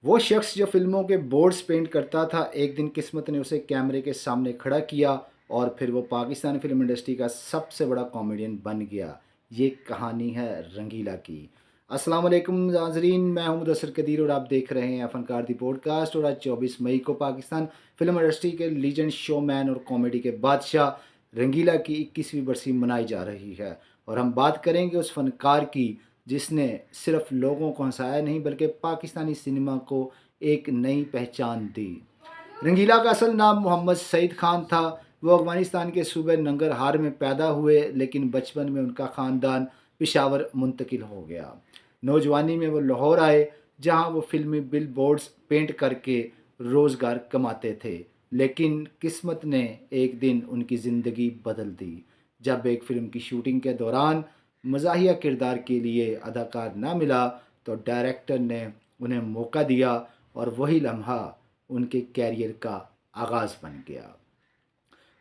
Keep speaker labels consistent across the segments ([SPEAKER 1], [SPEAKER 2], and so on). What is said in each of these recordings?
[SPEAKER 1] وہ شخص جو فلموں کے بورڈز پینٹ کرتا تھا، ایک دن قسمت نے اسے کیمرے کے سامنے کھڑا کیا اور پھر وہ پاکستانی فلم انڈسٹری کا سب سے بڑا کامیڈین بن گیا۔ یہ کہانی ہے رنگیلا کی۔ السلام علیکم ناظرین، میں ہوں مدثر قدیر اور آپ دیکھ رہے ہیں فنکار دی پوڈ کاسٹ۔ اور آج 24 مئی کو پاکستان فلم انڈسٹری کے لیجنڈ شو مین اور کامیڈی کے بادشاہ رنگیلا کی 21ویں برسی منائی جا رہی ہے، اور ہم بات کریں گے اس فنکار کی جس نے صرف لوگوں کو ہنسایا نہیں بلکہ پاکستانی سنیما کو ایک نئی پہچان دی۔ رنگیلا کا اصل نام محمد سعید خان تھا۔ وہ افغانستان کے صوبہ ننگرہار میں پیدا ہوئے، لیکن بچپن میں ان کا خاندان پشاور منتقل ہو گیا۔ نوجوانی میں وہ لاہور آئے، جہاں وہ فلمی بل بورڈز پینٹ کر کے روزگار کماتے تھے، لیکن قسمت نے ایک دن ان کی زندگی بدل دی جب ایک فلم کی شوٹنگ کے دوران مزاحیہ کردار کے لیے اداکار نہ ملا تو ڈائریکٹر نے انہیں موقع دیا، اور وہی لمحہ ان کے کیریئر کا آغاز بن گیا۔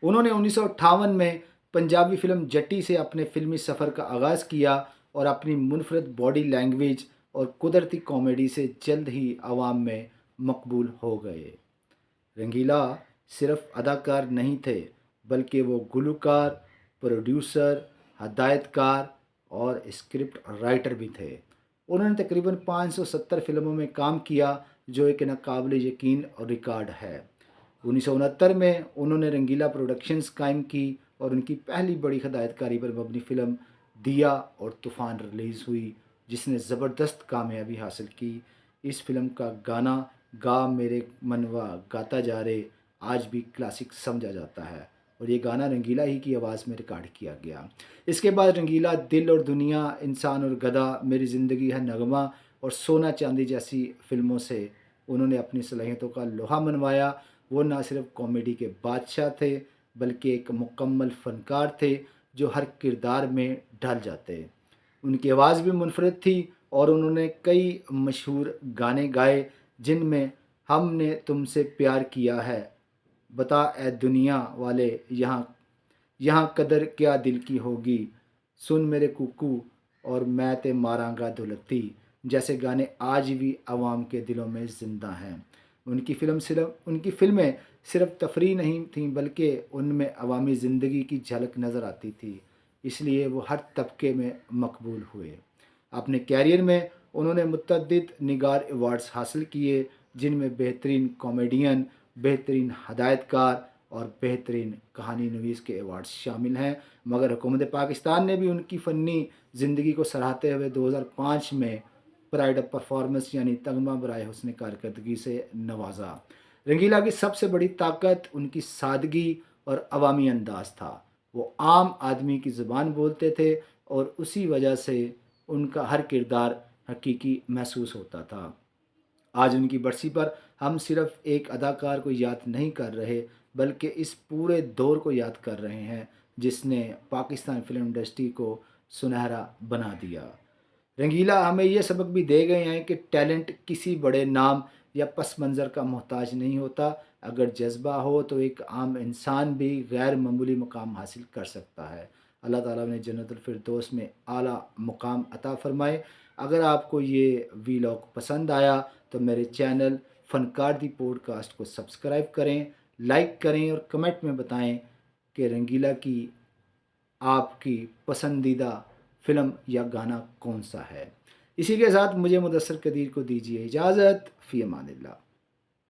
[SPEAKER 1] انہوں نے 1958 میں پنجابی فلم جٹی سے اپنے فلمی سفر کا آغاز کیا، اور اپنی منفرد باڈی لینگویج اور قدرتی کامیڈی سے جلد ہی عوام میں مقبول ہو گئے۔ رنگیلا صرف اداکار نہیں تھے، بلکہ وہ گلوکار، پروڈیوسر، ہدایت کار اور اسکرپٹ رائٹر بھی تھے۔ انہوں نے تقریباً 570 فلموں میں کام کیا، جو ایک ناقابل یقین ریکارڈ ہے۔ 1969 میں انہوں نے رنگیلا پروڈکشنز قائم کی، اور ان کی پہلی بڑی ہدایت کاری پر مبنی فلم دیا اور طوفان ریلیز ہوئی، جس نے زبردست کامیابی حاصل کی۔ اس فلم کا گانا گا میرے منوا گاتا جا رے آج بھی کلاسک سمجھا جاتا ہے، اور یہ گانا رنگیلا ہی کی آواز میں ریکارڈ کیا گیا۔ اس کے بعد رنگیلا دل اور دنیا، انسان اور گدھا، میری زندگی ہے نغمہ اور سونا چاندی جیسی فلموں سے انہوں نے اپنی صلاحیتوں کا لوہا منوایا۔ وہ نہ صرف کامیڈی کے بادشاہ تھے بلکہ ایک مکمل فنکار تھے جو ہر کردار میں ڈھل جاتے۔ ان کی آواز بھی منفرد تھی، اور انہوں نے کئی مشہور گانے گائے، جن میں ہم نے تم سے پیار کیا ہے، بتا اے دنیا والے یہاں یہاں قدر کیا دل کی ہوگی، سن میرے کوکو اور میں تے ماراں گا دولتی جیسے گانے آج بھی عوام کے دلوں میں زندہ ہیں۔ ان کی فلمیں صرف تفریح نہیں تھیں بلکہ ان میں عوامی زندگی کی جھلک نظر آتی تھی، اس لیے وہ ہر طبقے میں مقبول ہوئے۔ اپنے کیریئر میں انہوں نے متعدد نگار ایوارڈز حاصل کیے، جن میں بہترین کامیڈین، بہترین ہدایت کار اور بہترین کہانی نویس کے ایوارڈز شامل ہیں۔ مگر حکومت پاکستان نے بھی ان کی فنی زندگی کو سراہتے ہوئے 2005 میں پرائڈ آف پرفارمنس یعنی تمغہ برائے حسن کارکردگی سے نوازا۔ رنگیلا کی سب سے بڑی طاقت ان کی سادگی اور عوامی انداز تھا۔ وہ عام آدمی کی زبان بولتے تھے، اور اسی وجہ سے ان کا ہر کردار حقیقی محسوس ہوتا تھا۔ آج ان کی برسی پر ہم صرف ایک اداکار کو یاد نہیں کر رہے بلکہ اس پورے دور کو یاد کر رہے ہیں جس نے پاکستان فلم انڈسٹری کو سنہرا بنا دیا۔ رنگیلا ہمیں یہ سبق بھی دے گئے ہیں کہ ٹیلنٹ کسی بڑے نام یا پس منظر کا محتاج نہیں ہوتا۔ اگر جذبہ ہو تو ایک عام انسان بھی غیر معمولی مقام حاصل کر سکتا ہے۔ اللہ تعالیٰ نے جنت الفردوس میں اعلیٰ مقام عطا فرمائے۔ اگر آپ کو یہ ویلاگ پسند آیا تو میرے چینل فنکار دی پوڈ کاسٹ کو سبسکرائب کریں، لائک کریں اور کمنٹ میں بتائیں کہ رنگیلا کی آپ کی پسندیدہ فلم یا گانا کون سا ہے۔ اسی کے ساتھ مجھے مدثر قدیر کو دیجیے اجازت، فی امان اللہ۔